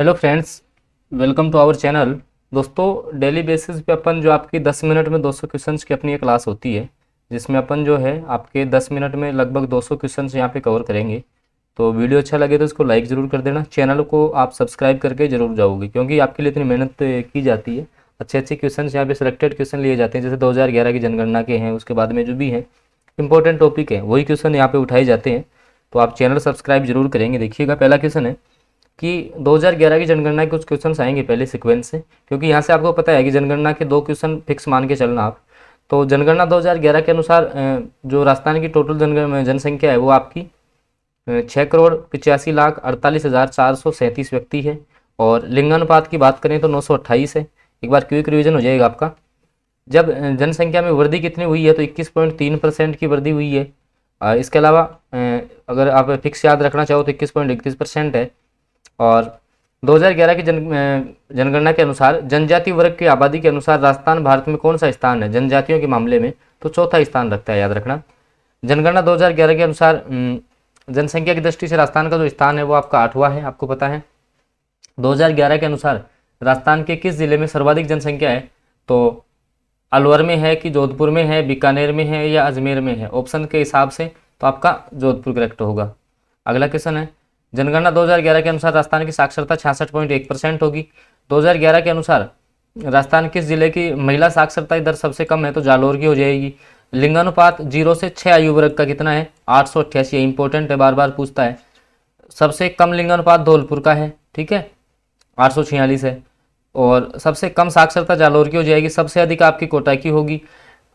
Hello friends, welcome to our channel. दोस्तों, daily basis पे अपन जो आपकी 10 मिनट में 200 क्वेश्चंस की अपनी एक क्लास होती है, जिसमें अपन जो है आपके 10 मिनट में लगभग 200 क्वेश्चंस यहाँ पे कवर करेंगे। तो वीडियो अच्छा लगे तो इसको लाइक ज़रूर कर देना, चैनल को आप सब्सक्राइब करके ज़रूर जाओगे, क्योंकि आपके लिए इतनी मेहनत की जाती है। अच्छे अच्छे क्वेश्चन यहाँ पे सिलेक्टेड क्वेश्चन लिए जाते हैं, जैसे 2011 की जनगणना के हैं, उसके बाद में जो भी हैं इंपॉर्टेंट टॉपिक है वही क्वेश्चन यहाँ पे उठाए जाते हैं। तो आप चैनल सब्सक्राइब जरूर करेंगे। देखिएगा, पहला क्वेश्चन है कि 2011 की जनगणना के कुछ क्वेश्चन आएंगे पहले सीक्वेंस से, क्योंकि यहाँ से आपको पता है कि जनगणना के 2 क्वेश्चन फिक्स मान के चलना आप। तो जनगणना 2011 के अनुसार जो राजस्थान की टोटल जनसंख्या है वो आपकी 6,85,48,437 व्यक्ति है। और लिंगानुपात की बात करें तो 928 है। एक बार क्विक रिवीजन हो जाएगा आपका। जब जनसंख्या में वृद्धि कितनी हुई है तो 21.3% की वृद्धि हुई है। इसके अलावा अगर आप फिक्स याद रखना चाहो तो 21.31% है। और 2011 की जनगणना के अनुसार जनजाति वर्ग की आबादी के अनुसार राजस्थान भारत में कौन सा स्थान है जनजातियों के मामले में, तो चौथा स्थान रखता है, याद रखना। जनगणना 2011 के अनुसार जनसंख्या की दृष्टि से राजस्थान का जो स्थान है वो आपका 8वां है, आपको पता है। 2011 के अनुसार राजस्थान के किस जिले में सर्वाधिक जनसंख्या है, तो अलवर में है कि जोधपुर में है, बीकानेर में है या अजमेर में है। ऑप्शन के हिसाब से तो आपका जोधपुर करेक्ट होगा। अगला क्वेश्चन है, जनगणना 2011 के अनुसार राजस्थान की साक्षरता 66.1% होगी। 2011 के अनुसार राजस्थान किस जिले की महिला साक्षरता दर सबसे कम है, तो जालोर की हो जाएगी। लिंगानुपात 0 से 6 आयु वर्ग का कितना है, 888। इंपॉर्टेंट है, बार बार पूछता है। सबसे कम लिंगानुपात धौलपुर का है, ठीक है, 846 है। और सबसे कम साक्षरता जालोर की हो जाएगी, सबसे अधिक आपकी कोटा की होगी।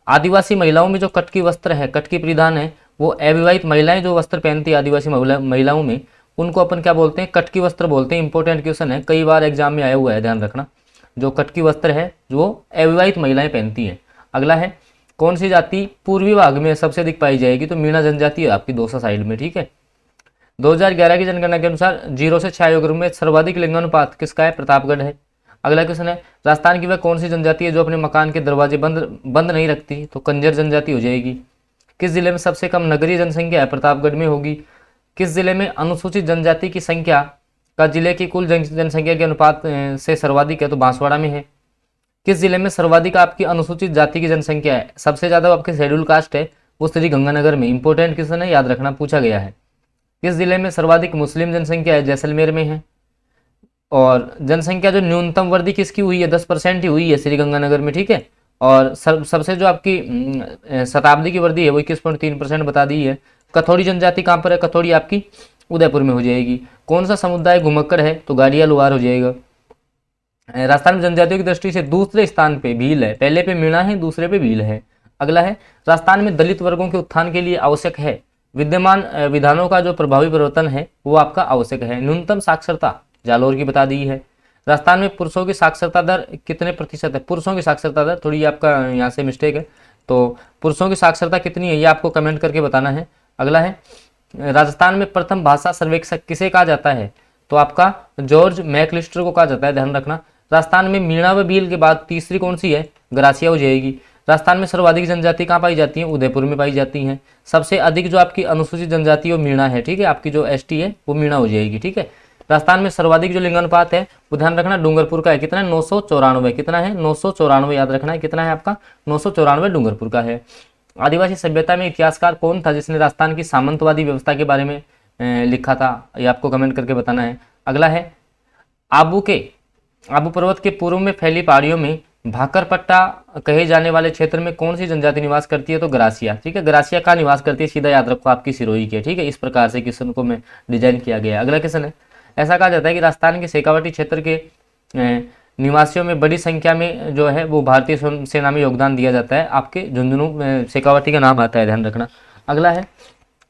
आदिवासी महिलाओं में जो कटकी वस्त्र है, कटकी परिधान है, वो अविवाहित महिलाएं जो वस्त्र पहनती है आदिवासी महिलाओं में, उनको अपन क्या बोलते हैं, कटकी वस्त्र बोलते हैं। इंपॉर्टेंट क्वेश्चन है, कई बार एग्जाम में आया हुआ है, ध्यान रखना। जो कटकी वस्त्र है जो अविवाहित महिलाएं पहनती हैं। अगला है, कौन सी जाति पूर्वी भाग में सबसे अधिक पाई जाएगी, तो मीणा जनजाति है आपकी दौसा साइड में, ठीक है। 2011 की जनगणना के अनुसार 0 से 6 आयु वर्ग में सर्वाधिक लिंगानुपात किसका है, प्रतापगढ़ है। अगला क्वेश्चन है, राजस्थान की वह कौन सी जनजाति है जो अपने मकान के दरवाजे बंद नहीं रखती, तो कंजर जनजाति हो जाएगी। किस जिले में सबसे कम नगरीय जनसंख्या है, प्रतापगढ़ में होगी। किस जिले में अनुसूचित जनजाति की संख्या का जिले की कुल जनसंख्या के अनुपात से सर्वाधिक है, तो बांसवाड़ा में है। किस जिले में सर्वाधिक आपकी अनुसूचित जाति की जनसंख्या है, सबसे ज्यादा आपके शेड्यूल कास्ट है वो श्री गंगानगर में। इंपॉर्टेंट क्वेश्चन है, याद रखना, पूछा गया है। किस जिले में सर्वाधिक मुस्लिम जनसंख्या है, जैसलमेर में है। और जनसंख्या जो न्यूनतम वृद्धि किसकी हुई है, 10% ही हुई है श्रीगंगानगर में, ठीक है। और सबसे जो आपकी शताब्दी की वृद्धि है वो 21.3% बता दी है। कथोड़ी जनजाति कहाँ पर है, कथोड़ी आपकी उदयपुर में हो जाएगी। कौन सा समुदाय घुमक्कड़ है, तो गाड़िया लुहार हो जाएगा। राजस्थान में जनजातियों की दृष्टि से दूसरे स्थान पे भील है, पहले पे मीणा है, दूसरे पे भील है। अगला है, राजस्थान में दलित वर्गों के उत्थान के लिए आवश्यक है विद्यमान विधानों का जो प्रभावी परिवर्तन है वो आपका आवश्यक है। न्यूनतम साक्षरता जालोर की बता दी है। राजस्थान में पुरुषों की साक्षरता दर कितने प्रतिशत है, पुरुषों की साक्षरता दर, थोड़ी आपका यहाँ से मिस्टेक है, तो पुरुषों की साक्षरता कितनी है ये आपको कमेंट करके बताना है। अगला है, राजस्थान में प्रथम भाषा सर्वेक्षक किसे कहा जाता है, तो आपका जॉर्ज मैकलिस्टर को कहा जाता है, ध्यान रखना। राजस्थान में मीणा व भील के बाद तीसरी कौन सी है, गरासिया हो जाएगी। राजस्थान में सर्वाधिक जनजाति कहाँ पाई जाती है, उदयपुर में पाई जाती हैं। सबसे अधिक जो आपकी अनुसूचित जनजाति वो मीणा है, ठीक है, आपकी जो एसटी है वो मीणा हो जाएगी, ठीक है। राजस्थान में सर्वाधिक जो लिंगानुपात है वो ध्यान रखना डूंगरपुर का है, कितना है, 994। कितना है, 994, याद रखना है, कितना है आपका, 994 डूंगरपुर का है। आदिवासी सभ्यता में इतिहासकार कौन था जिसने राजस्थान की सामंतवादी व्यवस्था के बारे में लिखा था, ये आपको कमेंट करके बताना है। अगला है, आबू पर्वत के पूर्व में फैली पहाड़ियों में भाकरपट्टा कहे जाने वाले क्षेत्र में कौन सी जनजाति निवास करती है, तो गरासिया, ठीक है। गरासिया का निवास करती है, सीधा याद रखो, आपकी सिरोही के, ठीक है। इस प्रकार से क्वेश्चन को मैं डिजाइन किया गया है। अगला क्वेश्चन है, ऐसा कहा जाता है कि राजस्थान के शेखावाटी क्षेत्र के निवासियों में बड़ी संख्या में जो है वो भारतीय सेना में योगदान दिया जाता है। आपके झुंझुनू शेखावाटी का नाम आता है, ध्यान रखना। अगला है,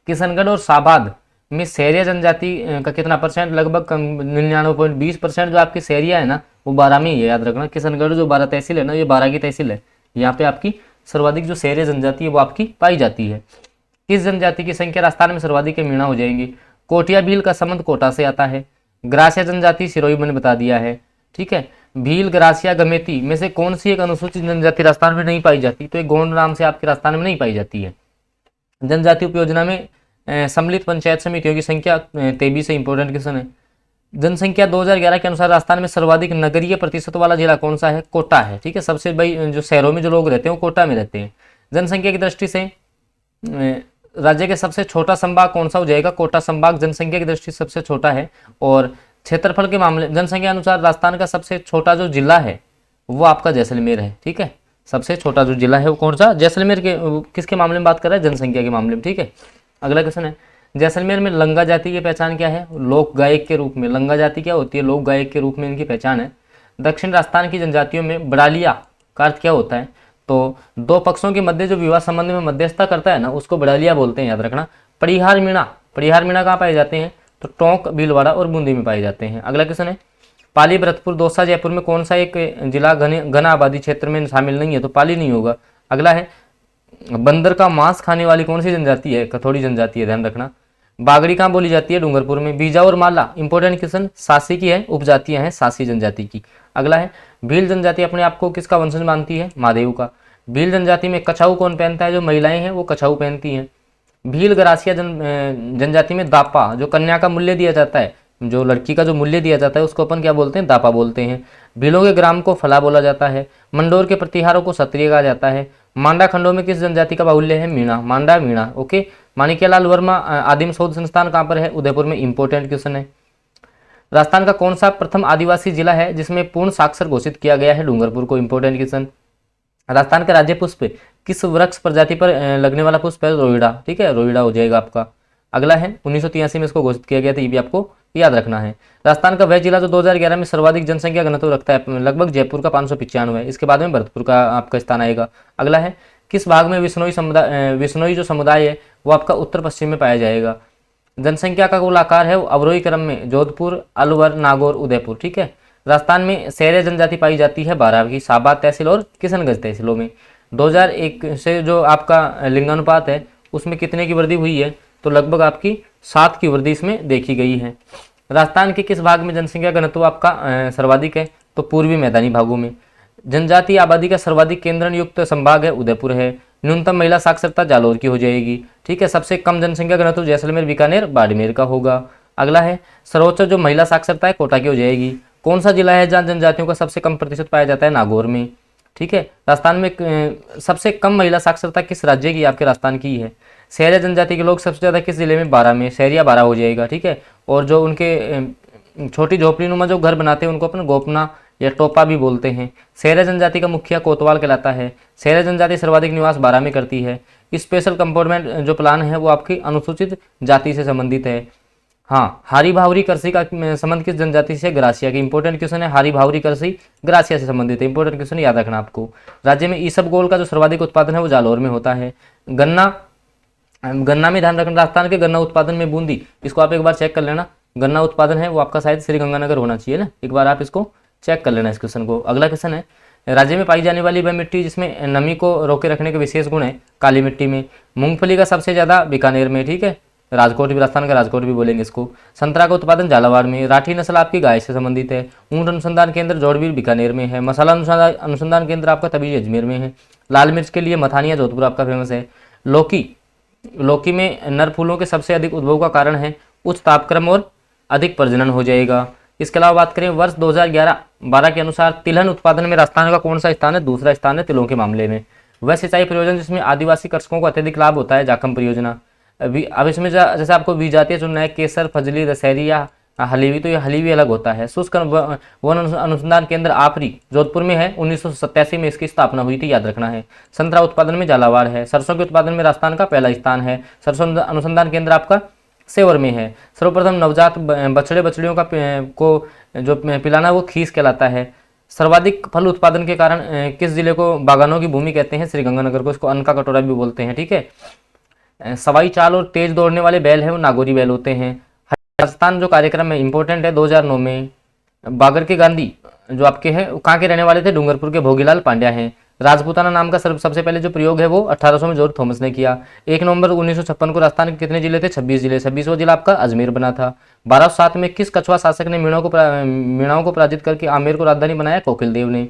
किशनगढ़ और शाबाद में सहरिया जनजाति का कितना परसेंट, लगभग 99.20% जो आपकी सहरिया है ना वो 12 में ही है, याद रखना। किशनगढ़ जो 12 तहसील है ना, ये 12 की तहसील है, यहाँ पे आपकी सर्वाधिक जो सहरिया जनजाति है वो आपकी पाई जाती है। किस जनजाति की संख्या राजस्थान में सर्वाधिक है, मीणा हो जाएंगी। कोटिया भील का संबंध कोटा से आता है। ग्रासिया जनजाति सिरोही मैंने बता दिया है, ठीक है। भील, ग्रासिया, गमेती में से कौन सी एक अनुसूचित जनजाति राजस्थान में नहीं पाई जाती, तो एक गोंड नाम से आपके राजस्थान में नहीं पाई जाती है। जनजाति उपयोजना में सम्मिलित पंचायत समितियों की संख्या 23 से इंपॉर्टेंट क्वेश्चन है। जनसंख्या 2011 के अनुसार राजस्थान में सर्वाधिक नगरीय प्रतिशत वाला जिला कौन सा है? कोटा है। ठीक है, सबसे बड़ी जो शहरों में जो लोग रहते हैं वो कोटा में रहते हैं। जनसंख्या की दृष्टि से राज्य के सबसे छोटा संभाग कौन सा हो जाएगा? कोटा संभाग जनसंख्या की दृष्टि से सबसे छोटा है। और क्षेत्रफल के मामले जनसंख्या अनुसार राजस्थान का सबसे छोटा जो जिला है वो आपका जैसलमेर है। ठीक है, सबसे छोटा जो जिला है वो कौन सा? जैसलमेर के। किसके मामले में बात कर रहा है? जनसंख्या के मामले में। ठीक है, अगला क्वेश्चन है, जैसलमेर में लंगा जाति की पहचान क्या है? लोक गायक के रूप में। लंगा जाति क्या होती है? लोक गायक के रूप में इनकी पहचान है। दक्षिण राजस्थान की जनजातियों में बड़ालिया का अर्थ क्या होता है? तो दो पक्षों के मध्य जो विवाह संबंध में मध्यस्थता करता है ना, उसको बड़ालिया बोलते हैं, याद रखना। परिहार मीणा, परिहार मीणा कहाँ पाए जाते हैं? तो टोंक, भीलवाड़ा और बूंदी में पाए जाते हैं। अगला क्वेश्चन है, पाली, भरतपुर, दौसा, जयपुर में कौन सा एक जिला घना आबादी क्षेत्र में शामिल नहीं है? तो पाली नहीं होगा। अगला है, बंदर का मांस खाने वाली कौन सी जनजाति है? कथोड़ी जनजाति है, ध्यान रखना। बागड़ी कहाँ बोली जाती है? डूंगरपुर में। बीजा और माला, इंपॉर्टेंट क्वेश्चन, सासी की है, उपजातियां हैं सासी जनजाति की। अगला है, भील जनजाति अपने आप को किसका वंशज मानती है? महादेव का। भील जनजाति में कछाऊ कौन पहनता है? जो महिलाएं हैं वो कछाऊ पहनती हैं। भील गरासिया जनजाति में दापा, जो कन्या का मूल्य दिया जाता है, जो लड़की का जो मूल्य दिया जाता है उसको अपन क्या बोलते हैं? दापा बोलते हैं। भीलों के ग्राम को फला बोला जाता है। मंडोर के प्रतिहारों को क्षत्रिय कहा जाता है। मांडा खंडों में किस जनजाति का बाहुल्य है? मीणा, मांडा मीणा। ओके, माणिक्यलाल वर्मा आदिम शोध संस्थान कहाँ पर है? उदयपुर में। इंपोर्टेंट क्वेश्चन है। राजस्थान का कौन सा प्रथम आदिवासी जिला है जिसमें पूर्ण साक्षर घोषित किया गया है? डूंगरपुर को। Important question. राजस्थान का राज्य पुष्प किस वृक्ष प्रजाति पर लगने वाला पुष्प है? रोहिड़ा। ठीक है, रोहिड़ा हो जाएगा आपका। अगला है, 1983 में इसको घोषित किया गया था, ये भी आपको याद रखना है। राजस्थान का वह जिला जो 2011 में सर्वाधिक जनसंख्या घनत्व रखता है, लगभग जयपुर का 595 है। इसके बाद में भरतपुर का आपका स्थान आएगा। अगला है, किस भाग में विश्नोई जो समुदाय है वो आपका उत्तर पश्चिम में पाया जाएगा? जनसंख्या का कुल आकार है वो अवरोही क्रम में जोधपुर, अलवर, नागौर, उदयपुर। ठीक है, राजस्थान में सैर्य जनजाति पाई जाती है 12 की, साबात तहसील और किशनगंज तहसीलों में। 2001 से जो आपका लिंगानुपात है उसमें कितने की वृद्धि हुई है? तो लगभग आपकी 7 की वृद्धि इसमें देखी गई है। राजस्थान के किस भाग में जनसंख्या घनत्व आपका सर्वाधिक है? तो पूर्वी मैदानी भागों में। जनजातीय आबादी का सर्वाधिक केंद्रण युक्त संभाग है उदयपुर है। न्यूनतम महिला साक्षरता जालोर की हो जाएगी। ठीक है, सबसे कम जनसंख्या घनत्व जैसलमेर, बीकानेर, बाड़मेर का होगा। अगला है, सर्वोच्च जो महिला साक्षरता है कोटा की हो जाएगी। कौन सा जिला है जहाँ जनजातियों का सबसे कम प्रतिशत पाया जाता है? नागौर में। ठीक है, राजस्थान में सबसे कम महिला साक्षरता किस राज्य की? आपके राजस्थान की है। शहरी जनजाति के लोग सबसे ज़्यादा किस जिले में? 12 में। शहरिया 12 हो जाएगा। ठीक है, और जो उनके छोटी झोपड़ी नुमा जो घर बनाते हैं उनको अपन गोपना या टोपा भी बोलते हैं। शहरी जनजाति का मुखिया कोतवाल कहलाता है। शहरी जनजाति सर्वाधिक निवास 12 में करती है। स्पेशल कंपोर्टमेंट जो प्लान है वो आपकी अनुसूचित जाति से संबंधित है। हाँ, हारी भावरी करसी का संबंध किस जनजाति से? ग्रासिया की। इंपोर्टेंट क्वेश्चन है, हारी भावरी करसी ग्रासिया से संबंधित है। इंपोर्टेंट क्वेश्चन याद रखना आपको। राज्य में ईसबगोल का जो सर्वाधिक उत्पादन है वो जालौर में होता है। गन्ना में ध्यान रखना, राजस्थान के गन्ना उत्पादन में बूंदी, इसको आप एक बार चेक कर लेना। गन्ना उत्पादन है वो आपका शायद श्रीगंगानगर होना चाहिए ना, एक बार आप इसको चेक कर लेना इस क्वेश्चन को। अगला क्वेश्चन है, राज्य में पाई जाने वाली वह मिट्टी जिसमें नमी को रोके रखने के विशेष गुण है? काली मिट्टी में। मूंगफली का सबसे ज्यादा बीकानेर में। ठीक है, राजकोट भी, राजस्थान का राजकोट भी बोलेंगे इसको। संतरा का उत्पादन झालावाड़ में। राठी नस्ल आपकी गाय से संबंधित है। ऊंट अनुसंधान केंद्र जोड़बीर बीकानेर में है। मसाला अनुसंधान केंद्र आपका तभी अजमेर में है। लाल मिर्च के लिए मथानिया जोधपुर आपका फेमस है। लौकी में नर फूलों के सबसे अधिक उद्भव का कारण है उच्च तापक्रम और अधिक प्रजनन हो जाएगा। इसके अलावा बात करें वर्ष 2011-12 के अनुसार तिलहन उत्पादन में राजस्थान का कौन सा स्थान है? दूसरा स्थान है तिलों के मामले में। वह सिंचाई परियोजना जिसमें आदिवासी कृषकों को अत्यधिक लाभ होता है, जाखम परियोजना। अब इसमें जैसे आपको बीज जातीय चुनना है, केसर, फजली, दशहरी या हलीवी, तो ये हलीवी अलग होता है। शुष्क वन अनुसंधान केंद्र आपरी जोधपुर में है। 1987 में इसकी स्थापना हुई थी, याद रखना है। संतरा उत्पादन में झालावाड़ है। सरसों के उत्पादन में राजस्थान का पहला स्थान है। सरसों अनुसंधान केंद्र आपका सेवर में है। सर्वप्रथम नवजात बछड़े बछड़ियों को जो पिलाना वो खीस कहलाता है। सर्वाधिक फल उत्पादन के कारण किस जिले को बागानों की भूमि कहते हैं? श्रीगंगानगर को। इसको अन्न का कटोरा भी बोलते हैं। ठीक है, सवाई चाल और तेज दौड़ने वाले बैल हैं वो नागौरी बैल होते हैं। राजस्थान जो कार्यक्रम है इंपॉर्टेंट है, 2009 में बागर के गांधी जो आपके हैं कहाँ के रहने वाले थे? डूंगरपुर के भोगीलाल पांड्या हैं। राजपूताना नाम का सबसे पहले जो प्रयोग है वो 1800 में जॉर्ज थॉमस ने किया। 1 नवंबर 1956 को राजस्थान के कितने जिले थे? 26 जिले। 26वां जिला आपका अजमेर बना था। 1207 में किस कछुआ शासक ने मीणाओं को पराजित करके आमेर को राजधानी बनाया? कोकिल देव ने।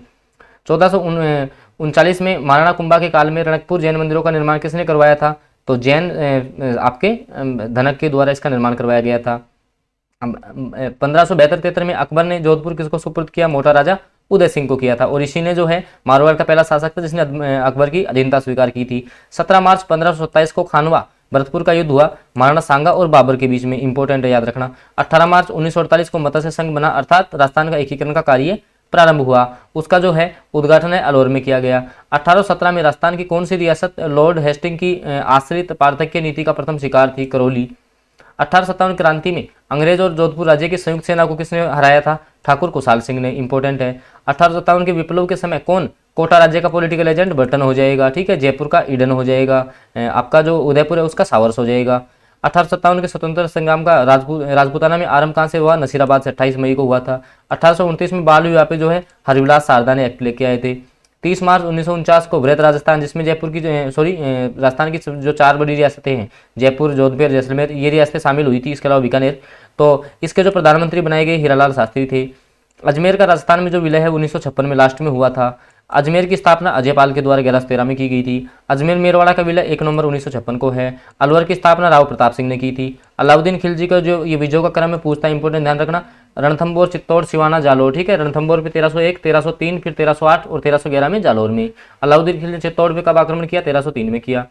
1439 में महाराणा कुंभा के काल में रणकपुर जैन मंदिरों का निर्माण किसने करवाया था? तो जैन आपके धनक के द्वारा इसका निर्माण करवाया गया था। 1572-73 में अकबर ने जोधपुर किसको सुपुर्द किया? मोटा राजा उदय सिंह को किया था। और इसी ने जो है मारवाड़ का पहला शासक था जिसने अकबर की अधीनता स्वीकार की थी। 17 मार्च 1527 को खानवा भरतपुर का युद्ध हुआ महाराणा सांगा और बाबर के बीच में, इंपॉर्टेंट है याद रखना। 18 मार्च 1948 को मत्स्य संघ बना, अर्थात राजस्थान का एकीकरण का कार्य प्रारंभ हुआ। उसका जो है उद्घाटन है अलवर में किया गया। 1817 में राजस्थान की कौन सी रियासत लॉर्ड हेस्टिंग की आश्रित पार्थक्य नीति का प्रथम शिकार थी? करौली। 1857 क्रांति में अंग्रेज और जोधपुर राज्य की संयुक्त सेना को किसने हराया था? ठाकुर कुशाल सिंह ने, इंपॉर्टेंट है। 1857 के विप्लव के समय कौन कोटा राज्य का पॉलिटिकल एजेंट? बर्टन हो जाएगा, ठीक है। जयपुर का ईडन हो जाएगा, आपका जो उदयपुर है उसका सावर्स हो जाएगा। 1857 के स्वतंत्रता संग्राम का राजपूताना में आरंभ कहाँ से हुआ? नसीराबाद से 28 मई को हुआ था। 1829 में बाल विवाह पे जो है हरिविलास शारदा ने एक्ट लेके आए थे। 30 मार्च 1949 को वृहत राजस्थान, जिसमें जयपुर की राजस्थान की जो 4 बड़ी रियासतें हैं जयपुर, जोधपुर, जैसलमेर, ये रियासतें शामिल हुई थी, इसके अलावा बीकानेर। तो इसके जो प्रधानमंत्री बनाए गए हीरालाल शास्त्री थे। अजमेर का राजस्थान में जो विलय है 1956 में लास्ट में हुआ था। अजमेर की स्थापना अजयपाल के द्वारा 1113 में की गई थी। अजमेर मेरवाड़ा का विलय 1 नवंबर 1956 को है। अलवर की स्थापना राव प्रताप सिंह ने की थी। अलाउद्दीन खिलजी का जो ये विजयों का क्रम में पूछता है, इंपोर्टेंट ध्यान रखना। रणथंबोर, चित्तौड़, सिवाना, जालोर, ठीक है। रणथंबोर पे 1301, 1303, फिर 1308 और 1311 में जालोर में। अलाउद्दीन खिलजी ने चित्तौड़ पे कब आक्रमण किया? 1303 में किया।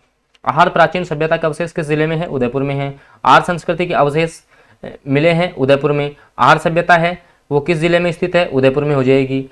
आहार प्राचीन सभ्यता के अवशेष किस जिले में है? उदयपुर में है। आर्य संस्कृति के अवशेष मिले हैं उदयपुर में। आहार सभ्यता है वो किस जिले में स्थित है? उदयपुर में हो जाएगी।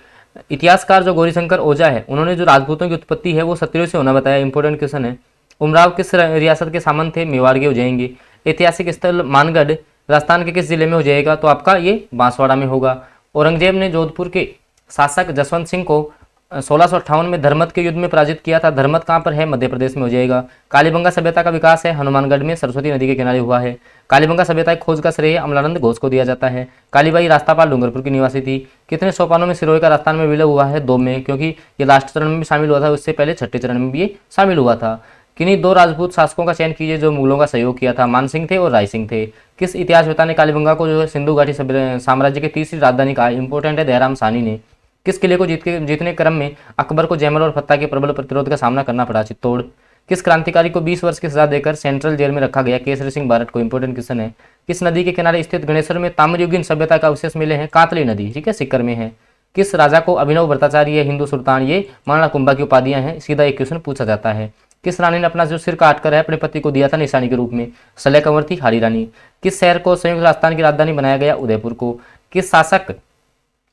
इतिहासकार जो गौरीशंकर ओझा है उन्होंने जो राजपूतों की उत्पत्ति है वो क्षत्रियों से होना बताया, इंपॉर्टेंट क्वेश्चन है। उमराव किस रियासत के सामंत थे? मेवाड़ के हो जाएंगे। ऐतिहासिक स्थल मानगढ़ राजस्थान के किस जिले में हो जाएगा? तो आपका ये बांसवाड़ा में होगा। औरंगजेब ने जोधपुर के शासक जसवंत सिंह को 1658 में धर्मत के युद्ध में पराजित किया था। धर्मत कहाँ पर है? मध्य प्रदेश में हो जाएगा। कालीबंगा सभ्यता का विकास है हनुमानगढ़ में, सरस्वती नदी के किनारे हुआ है। कालीबंगा सभ्यता की खोज का श्रेय अमलानंद घोष को दिया जाता है। कालीबाई रास्तापाल डूंगरपुर की निवासी थी। कितने सोपानों में सिरोही का राजस्थान में विलय हुआ है? 2 में, क्योंकि ये लास्ट चरण में भी शामिल हुआ था, उससे पहले छठे चरण में भी ये शामिल हुआ था। किन्हीं 2 राजपूत शासकों का चयन कीजिए जो मुगलों का सहयोग किया था? मानसिंह थे और राय सिंह थे। किस इतिहासवेत्ता ने कालीबंगा को जो है सिंधु घाटी साम्राज्य की तीसरी राजधानी कहा? इंपॉर्टेंट है, दयाराम साहनी ने। किस किले को जीतने क्रम में अकबर को जयमल और फत्ता के प्रबल प्रतिरोध का सामना करना पड़ा? चित्तौड़। किस क्रांतिकारी को 20 वर्ष की सजा देकर सेंट्रल जेल में रखा गया? केसरी सिंह बारट को, इंपॉर्टेंट क्वेश्चन है। किस नदी के किनारे स्थित गणेश्वर में ताम्रयुगीन सभ्यता का अवशेष मिले हैं? कातली नदी, ठीक है, सिक्कर में है। किस राजा को अभिनव भट्टाचार्य या हिंदू सुल्तान ये महाराणा कुंभा की उपाधियां हैं? सीधा एक क्वेश्चन पूछा जाता है। किस रानी ने अपना जो सिर काट कर है अपने पति को दिया था निशानी के रूप में? सलेह कंवर थी हारी रानी। किस शहर को संयुक्त राजस्थान की राजधानी बनाया गया? उदयपुर को। किस शासक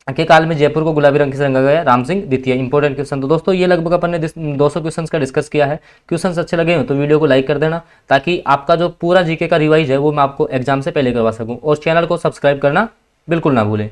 के काल में जयपुर को गुलाबी रंग से रंगा गया? राम सिंह द्वितीय, इंपॉर्टेंट क्वेश्चन। तो दोस्तों ये लगभग अपन ने 200 क्वेश्चंस का डिस्कस किया है। क्वेश्चंस अच्छे लगे हो तो वीडियो को लाइक कर देना, ताकि आपका जो पूरा जीके का रिवाइज है वो मैं आपको एग्जाम से पहले करवा सकूं। और चैनल को सब्सक्राइब करना बिल्कुल ना भूलें।